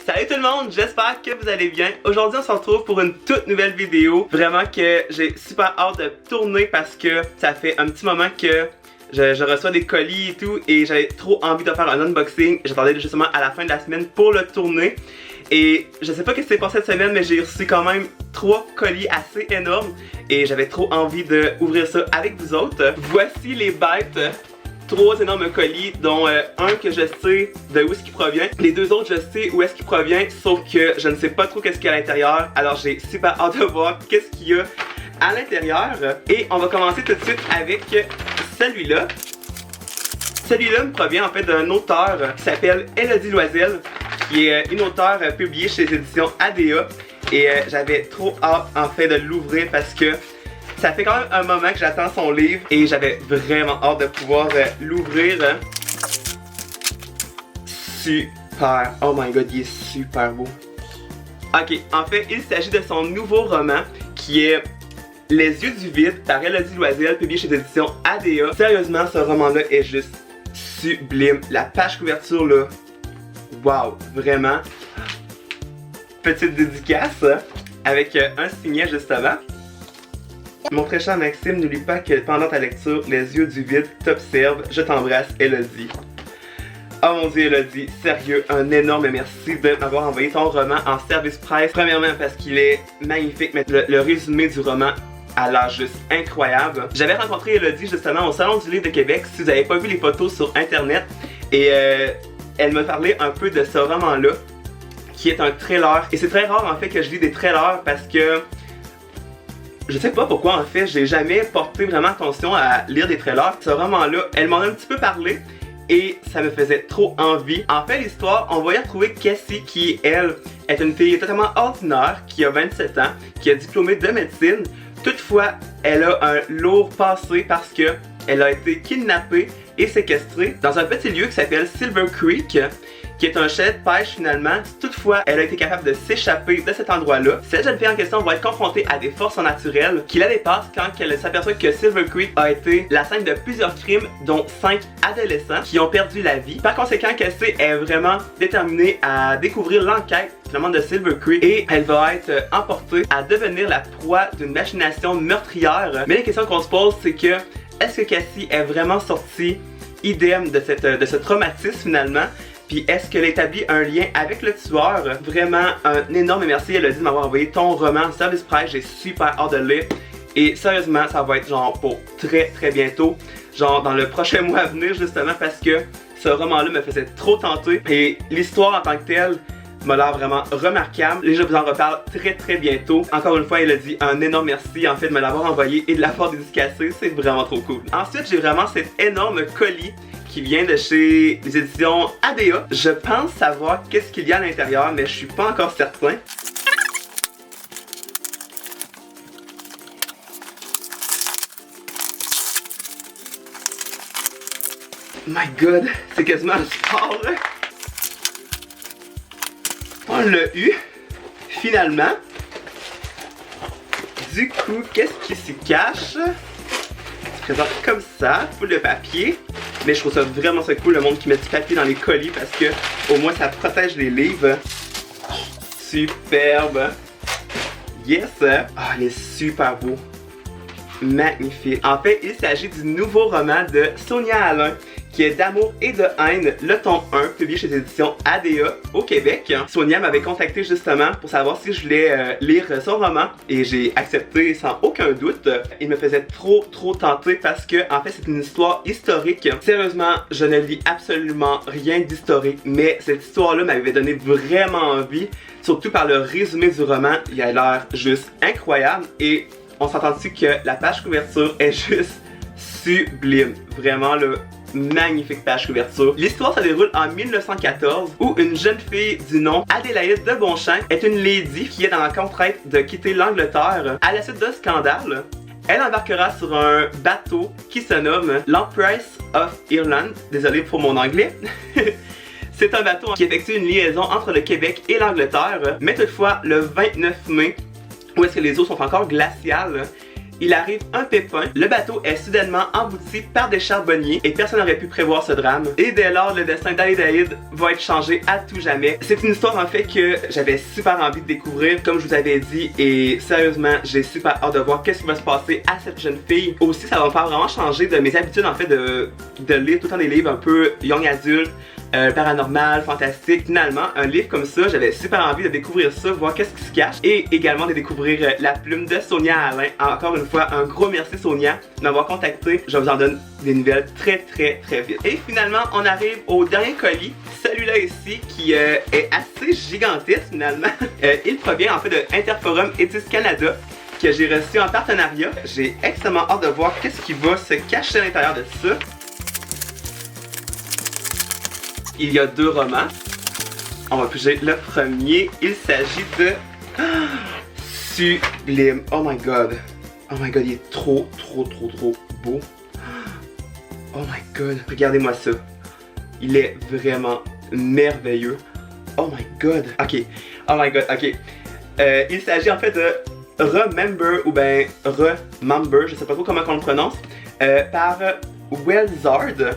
Salut tout le monde, j'espère que vous allez bien. Aujourd'hui on se retrouve pour une toute nouvelle vidéo. Vraiment que j'ai super hâte de tourner parce que ça fait un petit moment que je reçois des colis et tout et j'avais trop envie de faire un unboxing. J'attendais justement à la fin de la semaine pour le tourner. Et je sais pas ce qui s'est passé cette semaine, mais j'ai reçu quand même 3 colis assez énormes et j'avais trop envie d'ouvrir ça avec vous autres. Voici les bêtes. 3 énormes colis, dont un que je sais de où est-ce qu'il provient. Les 2 autres, je sais où est-ce qu'il provient, sauf que je ne sais pas trop qu'est-ce qu'il y a à l'intérieur. Alors j'ai super hâte de voir qu'est-ce qu'il y a à l'intérieur. Et on va commencer tout de suite avec celui-là. Celui-là me provient en fait d'un auteur qui s'appelle Elodie Loisel, qui est une auteure publiée chez les éditions ADA. Et j'avais trop hâte en fait de l'ouvrir parce que ça fait quand même un moment que j'attends son livre et j'avais vraiment hâte de pouvoir l'ouvrir. Super! Oh my god, il est super beau. Ok, en fait, il s'agit de son nouveau roman qui est Les yeux du vide par Elodie Loisel, publié chez les éditions ADA. Sérieusement, ce roman-là est juste sublime. La page couverture là, wow, vraiment. Petite dédicace avec un signet juste avant. Mon très cher Maxime, n'oublie pas que pendant ta lecture, les yeux du vide t'observent. Je t'embrasse, Elodie. Oh mon dieu, Elodie, sérieux, un énorme merci de m'avoir envoyé ton roman en service presse. Premièrement parce qu'il est magnifique, mais le résumé du roman a l'air juste incroyable. J'avais rencontré Elodie justement au Salon du Livre de Québec, si vous n'avez pas vu les photos sur internet, et elle m'a parlé un peu de ce roman-là, qui est un trailer. Et c'est très rare en fait que je lis des trailers parce que je sais pas pourquoi en fait, j'ai jamais porté vraiment attention à lire des trailers. Ce roman-là, elle m'en a un petit peu parlé et ça me faisait trop envie. En fait, l'histoire, on va y retrouver Cassie qui, elle, est une fille totalement ordinaire qui a 27 ans, qui est diplômée de médecine. Toutefois, elle a un lourd passé parce que elle a été kidnappée et séquestrée dans un petit lieu qui s'appelle Silver Creek, qui est un chalet de pêche finalement. Toutefois, elle a été capable de s'échapper de cet endroit-là. Cette jeune fille en question va être confrontée à des forces naturelles qui la dépassent quand elle s'aperçoit que Silver Creek a été la scène de plusieurs crimes, dont 5 adolescents qui ont perdu la vie. Par conséquent, Cassie est vraiment déterminée à découvrir l'enquête finalement de Silver Creek et elle va être emportée à devenir la proie d'une machination meurtrière. Mais la question qu'on se pose, c'est que est-ce que Cassie est vraiment sortie idem de ce traumatisme finalement? Puis est-ce qu'elle établit un lien avec le tueur? Vraiment un énorme merci, elle a dit de m'avoir envoyé ton roman service presse, j'ai super hâte de le lire. Et sérieusement, ça va être genre pour très bientôt, genre dans le prochain mois à venir justement parce que ce roman-là me faisait trop tenter. Et l'histoire en tant que telle m'a l'air vraiment remarquable. Et je vous en reparle très bientôt. Encore une fois, elle a dit un énorme merci en fait de me l'avoir envoyé et de l'avoir dédicacé, c'est vraiment trop cool. Ensuite, j'ai vraiment cet énorme colis qui vient de chez les éditions ADA. Je pense savoir qu'est-ce qu'il y a à l'intérieur, mais je suis pas encore certain. My god, c'est quasiment un sport là. On l'a eu, finalement. Du coup, qu'est-ce qui s'y cache? Se présente comme ça, full de papier. Mais je trouve ça vraiment ça cool, le monde qui met du papier dans les colis parce que au moins ça protège les livres. Superbe. Yes! Ah, il est super beau. Magnifique. En fait, il s'agit du nouveau roman de Sonia Alain, qui est D'amour et de haine, le tome 1, publié chez les éditions ADA au Québec. Sonia m'avait contacté justement pour savoir si je voulais lire son roman et j'ai accepté sans aucun doute. Il me faisait trop tenter parce que en fait c'est une histoire historique. Sérieusement, je ne lis absolument rien d'historique, mais cette histoire-là m'avait donné vraiment envie, surtout par le résumé du roman. Il a l'air juste incroyable et on s'entend-tu que la page couverture est juste sublime. Vraiment là, magnifique page couverture. L'histoire se déroule en 1914 où une jeune fille du nom Adélaïde de Bonchamp est une lady qui est dans la contrainte de quitter l'Angleterre à la suite d'un scandale. Elle embarquera sur un bateau qui se nomme l'Empress of Ireland. Désolé pour mon anglais. C'est un bateau qui effectue une liaison entre le Québec et l'Angleterre, mais toutefois le 29 mai, où est-ce que les eaux sont encore glaciales, il arrive un pépin, le bateau est soudainement embouti par des charbonniers et personne n'aurait pu prévoir ce drame. Et dès lors, le destin d'Adélaïde va être changé à tout jamais. C'est une histoire en fait que j'avais super envie de découvrir, comme je vous avais dit, et sérieusement, j'ai super hâte de voir qu'est-ce qui va se passer à cette jeune fille. Aussi, ça va me faire vraiment changer de mes habitudes en fait de lire tout le temps des livres un peu young adulte, paranormal, fantastique. Finalement, un livre comme ça, j'avais super envie de découvrir ça, voir qu'est-ce qui se cache et également de découvrir la plume de Sonia Alain. Encore une fois, un gros merci Sonia de m'avoir contacté. Je vous en donne des nouvelles très vite. Et finalement, on arrive au dernier colis. Celui-là ici qui est assez gigantesque finalement. Il provient en fait de Interforum Étis Canada que j'ai reçu en partenariat. J'ai extrêmement hâte de voir qu'est-ce qui va se cacher à l'intérieur de ça. Il y a 2 romans. On va piger le premier. Il s'agit de... Sublime. Oh my god. Oh my god, il est trop beau. Oh my god. Regardez-moi ça. Il est vraiment merveilleux. Oh my god. Ok. Oh my god, ok. Il s'agit en fait de Remember ou ben Remember, je sais pas trop comment on le prononce, par Wellsard.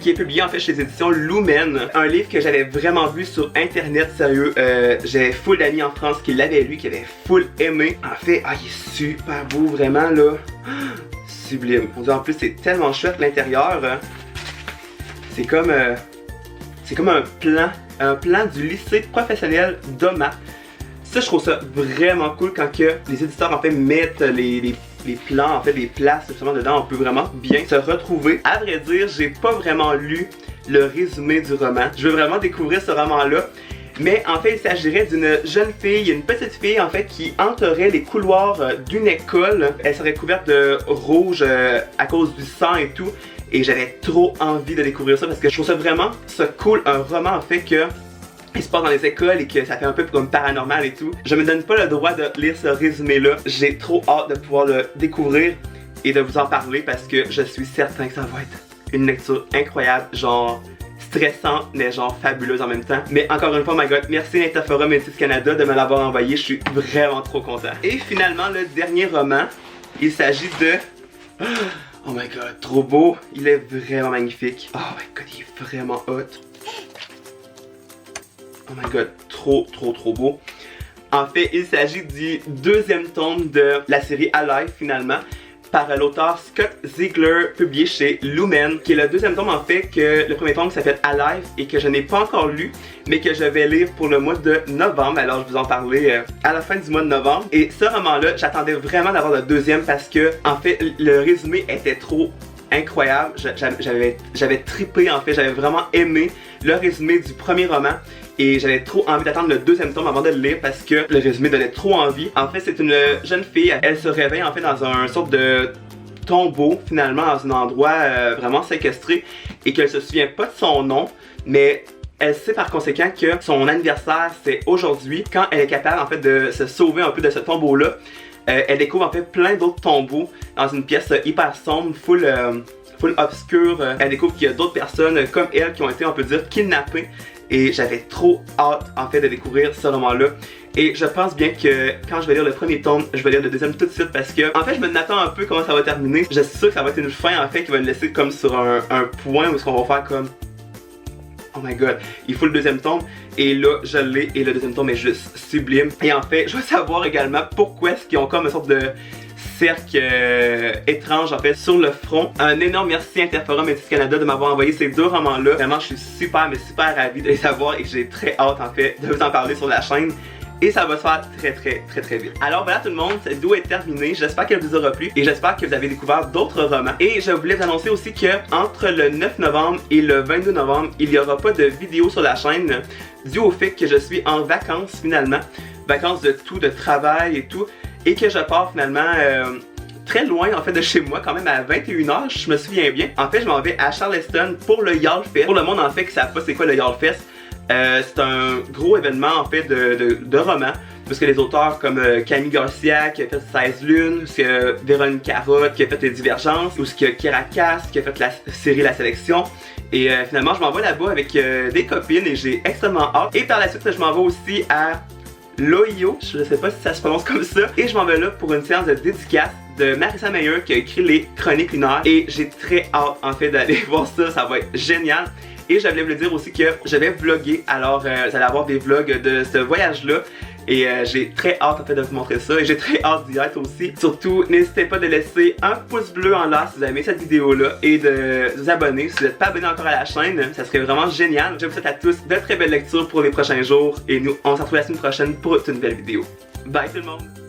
Qui est publié en fait chez les éditions Lumen. Un livre que j'avais vraiment vu sur internet, sérieux. J'avais full d'amis en France qui l'avaient lu, qui avaient full aimé. En fait, il est super beau, vraiment là. Sublime. En plus, c'est tellement chouette l'intérieur. C'est comme un plan du lycée professionnel d'Oma. Ça, je trouve ça vraiment cool quand que les éditeurs en fait mettent les plans, en fait les places justement dedans, on peut vraiment bien se retrouver. À vrai dire, j'ai pas vraiment lu le résumé du roman. Je veux vraiment découvrir ce roman-là. Mais en fait, il s'agirait d'une jeune fille, une petite fille en fait qui hanterait les couloirs d'une école. Elle serait couverte de rouge à cause du sang et tout. Et j'avais trop envie de découvrir ça parce que je trouve ça vraiment cool, un roman en fait que il se passe dans les écoles et que ça fait un peu comme paranormal et tout. Je me donne pas le droit de lire ce résumé-là. J'ai trop hâte de pouvoir le découvrir et de vous en parler parce que je suis certain que ça va être une lecture incroyable, genre stressante mais genre fabuleuse en même temps. Mais encore une fois, my god, merci Interforum Étis Canada de me l'avoir envoyé, je suis vraiment trop content. Et finalement, le dernier roman, il s'agit de... Oh my god, trop beau, il est vraiment magnifique. Oh my god, il est vraiment hot. Oh my god, trop beau. En fait, il s'agit du 2e tome de la série Alive finalement, par l'auteur Scott Ziegler, publié chez Lumen, qui est le 2e tome en fait, que le premier tome s'appelle Alive et que je n'ai pas encore lu, mais que je vais lire pour le mois de novembre. Alors je vous en parlais à la fin du mois de novembre. Et ce roman-là, j'attendais vraiment d'avoir le 2e parce que en fait, le résumé était trop incroyable. J'avais trippé en fait, j'avais vraiment aimé le résumé du premier roman. Et j'avais trop envie d'attendre le 2e tome avant de le lire parce que le résumé donnait trop envie. En fait, c'est une jeune fille, elle se réveille en fait dans un sorte de tombeau finalement, dans un endroit vraiment séquestré et qu'elle se souvient pas de son nom, mais elle sait par conséquent que son anniversaire c'est aujourd'hui, quand elle est capable en fait de se sauver un peu de ce tombeau-là. Elle découvre en fait plein d'autres tombeaux dans une pièce hyper sombre, full obscure. Elle découvre qu'il y a d'autres personnes comme elle qui ont été, on peut dire, kidnappées. Et j'avais trop hâte en fait de découvrir ce roman-là. Et je pense bien que quand je vais lire le premier tome, je vais lire le 2e tout de suite parce que en fait je me attends un peu comment ça va terminer. Je suis sûr que ça va être une fin en fait qui va me laisser comme sur un point où ce qu'on va faire comme oh my god, il faut le 2e tome. Et là je l'ai et le 2e tome est juste sublime. Et en fait je veux savoir également pourquoi est-ce qu'ils ont comme une sorte de cercle étrange en fait sur le front. Un énorme merci Interforum Étis Canada de m'avoir envoyé ces 2 romans-là. Vraiment je suis super ravi de les savoir et que j'ai très hâte en fait de vous en parler sur la chaîne. Et ça va se faire très vite. Alors voilà tout le monde, cette vidéo est terminée. J'espère qu'elle vous aura plu et j'espère que vous avez découvert d'autres romans. Et je voulais vous annoncer aussi que entre le 9 novembre et le 22 novembre, il n'y aura pas de vidéo sur la chaîne dû au fait que je suis en vacances finalement. Vacances de tout, de travail et tout. Et que je pars finalement très loin en fait de chez moi, quand même à 21h, je me souviens bien. En fait, je m'en vais à Charleston pour le YALLFest. Pour le monde en fait qui ne savent pas c'est quoi le YALLFest, c'est un gros événement en fait de romans. Parce que les auteurs comme Camille Garcia qui a fait 16 lunes, ou Véronique Carotte qui a fait Les Divergences, ou Kira Cass qui a fait la série La Sélection. Et finalement, je m'en vais là-bas avec des copines et j'ai extrêmement hâte. Et par la suite, je m'en vais aussi à Loyo, je sais pas si ça se prononce comme ça. Et je m'en vais là pour une séance de dédicace de Marissa Meyer qui a écrit les Chroniques lunaires. Et j'ai très hâte en fait d'aller voir ça, ça va être génial. Et je voulais vous le dire aussi que je vais vlogger, alors vous allez avoir des vlogs de ce voyage-là. Et j'ai très hâte en fait de vous montrer ça et j'ai très hâte d'y être aussi. Surtout, n'hésitez pas de laisser un pouce bleu en l'air si vous avez aimé cette vidéo-là et de vous abonner si vous n'êtes pas abonné encore à la chaîne. Ça serait vraiment génial. Je vous souhaite à tous de très belles lectures pour les prochains jours et nous, on se retrouve la semaine prochaine pour une nouvelle vidéo. Bye tout le monde!